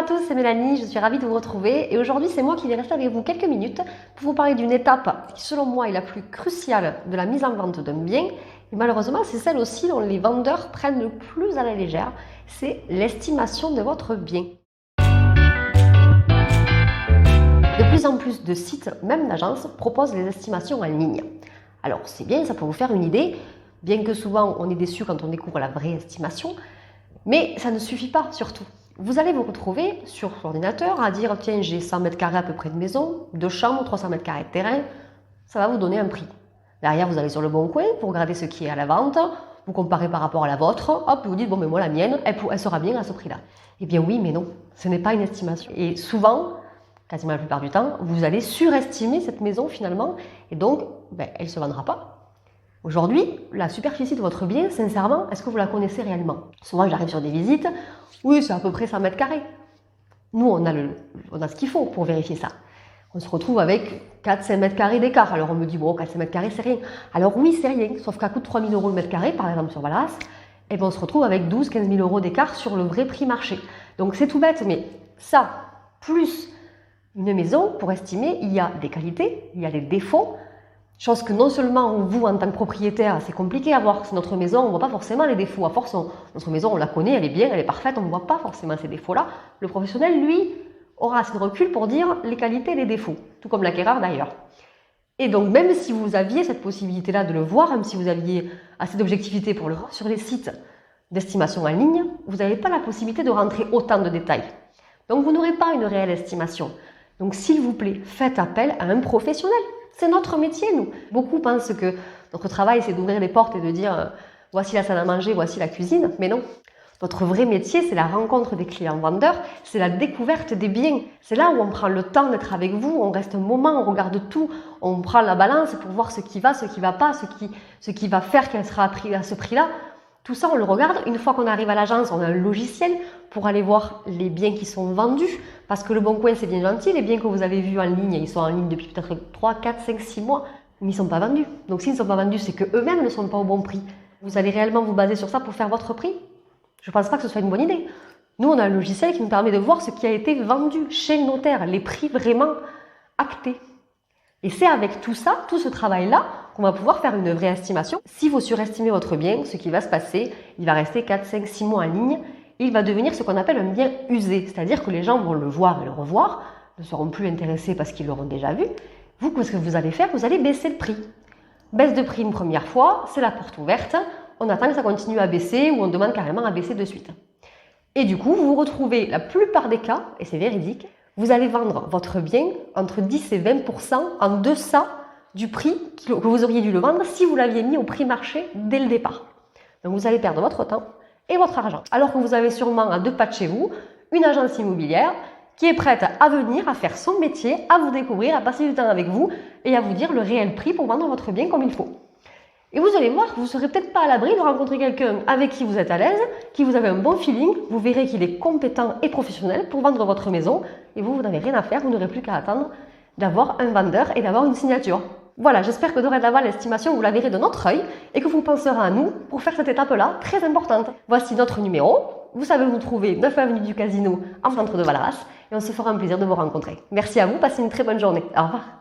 à tous, c'est Mélanie, je suis ravie de vous retrouver et aujourd'hui c'est moi qui vais rester avec vous quelques minutes pour vous parler d'une étape qui selon moi est la plus cruciale de la mise en vente d'un bien et malheureusement c'est celle aussi dont les vendeurs prennent le plus à la légère, c'est l'estimation de votre bien. De plus en plus de sites, même d'agences, proposent les estimations en ligne. Alors c'est bien, ça peut vous faire une idée, bien que souvent on est déçu quand on découvre la vraie estimation, mais ça ne suffit pas surtout. Vous allez vous retrouver sur l'ordinateur à dire tiens j'ai 100 mètres carrés à peu près de maison, 2 chambres, 300 mètres carrés de terrain, ça va vous donner un prix. Derrière vous allez sur le bon coin pour regarder ce qui est à la vente, vous comparez par rapport à la vôtre, hop vous dites bon mais moi la mienne elle sera bien à ce prix là. Eh bien oui mais non, ce n'est pas une estimation. Et souvent, quasiment la plupart du temps, vous allez surestimer cette maison finalement et donc elle ne se vendra pas. Aujourd'hui, la superficie de votre bien, sincèrement, est-ce que vous la connaissez réellement? Souvent, j'arrive sur des visites, oui, c'est à peu près 100 mètres carrés. Nous, on a ce qu'il faut pour vérifier ça. On se retrouve avec 4-5 mètres carrés d'écart. Alors, on me dit, bon, 4-5 mètres carrés, c'est rien. Alors oui, c'est rien, sauf qu'à coût de 3 000 € le mètre carré, par exemple sur Valaras, et ben, on se retrouve avec 12-15 000 € d'écart sur le vrai prix marché. Donc, c'est tout bête, mais ça, plus une maison, pour estimer, il y a des qualités, il y a des défauts. Chose que non seulement vous, en tant que propriétaire, c'est compliqué à voir. C'est notre maison, on ne voit pas forcément les défauts. À force, notre maison, on la connaît, elle est bien, elle est parfaite, on ne voit pas forcément ces défauts-là. Le professionnel, lui, aura assez de recul pour dire les qualités et les défauts, tout comme l'acquéreur d'ailleurs. Et donc, même si vous aviez cette possibilité-là de le voir, même si vous aviez assez d'objectivité pour le voir sur les sites d'estimation en ligne, vous n'avez pas la possibilité de rentrer autant de détails. Donc, vous n'aurez pas une réelle estimation. Donc, s'il vous plaît, faites appel à un professionnel. C'est notre métier, nous. Beaucoup pensent que notre travail, c'est d'ouvrir les portes et de dire voici la salle à manger, voici la cuisine. Mais non. Votre vrai métier, c'est la rencontre des clients vendeurs, c'est la découverte des biens. C'est là où on prend le temps d'être avec vous, on reste un moment, on regarde tout, on prend la balance pour voir ce qui va pas, ce qui va faire qu'elle sera à ce prix-là. Tout ça, on le regarde. Une fois qu'on arrive à l'agence, on a un logiciel pour aller voir les biens qui sont vendus. Parce que le Bon Coin, c'est bien gentil. Les biens que vous avez vus en ligne, ils sont en ligne depuis peut-être 3, 4, 5, 6 mois. Mais ils ne sont pas vendus. Donc s'ils ne sont pas vendus, c'est qu'eux-mêmes ne sont pas au bon prix. Vous allez réellement vous baser sur ça pour faire votre prix? Je ne pense pas que ce soit une bonne idée. Nous, on a un logiciel qui nous permet de voir ce qui a été vendu chez le notaire. Les prix vraiment actés. Et c'est avec tout ça, tout ce travail-là, qu'on va pouvoir faire une vraie estimation. Si vous surestimez votre bien, ce qui va se passer, il va rester 4, 5, 6 mois en ligne, et il va devenir ce qu'on appelle un bien usé. C'est-à-dire que les gens vont le voir et le revoir, ne seront plus intéressés parce qu'ils l'auront déjà vu. Vous, qu'est-ce que vous allez faire? Vous allez baisser le prix. Baisse de prix une première fois, c'est la porte ouverte, on attend que ça continue à baisser ou on demande carrément à baisser de suite. Et du coup, vous vous retrouvez, la plupart des cas, et c'est véridique, vous allez vendre votre bien entre 10 et 20% en deçà du prix que vous auriez dû le vendre si vous l'aviez mis au prix marché dès le départ. Donc vous allez perdre votre temps et votre argent. Alors que vous avez sûrement à 2 pas de chez vous une agence immobilière qui est prête à venir, à faire son métier, à vous découvrir, à passer du temps avec vous et à vous dire le réel prix pour vendre votre bien comme il faut. Et vous allez voir, vous ne serez peut-être pas à l'abri de rencontrer quelqu'un avec qui vous êtes à l'aise, qui vous avez un bon feeling, vous verrez qu'il est compétent et professionnel pour vendre votre maison et vous n'avez rien à faire, vous n'aurez plus qu'à attendre d'avoir un vendeur et d'avoir une signature. Voilà, j'espère que dorénavant l'estimation, vous la verrez de notre œil et que vous penserez à nous pour faire cette étape-là très importante. Voici notre numéro, vous savez où nous trouver, 9 avenue du Casino en centre de Valaras et on se fera un plaisir de vous rencontrer. Merci à vous, passez une très bonne journée. Au revoir.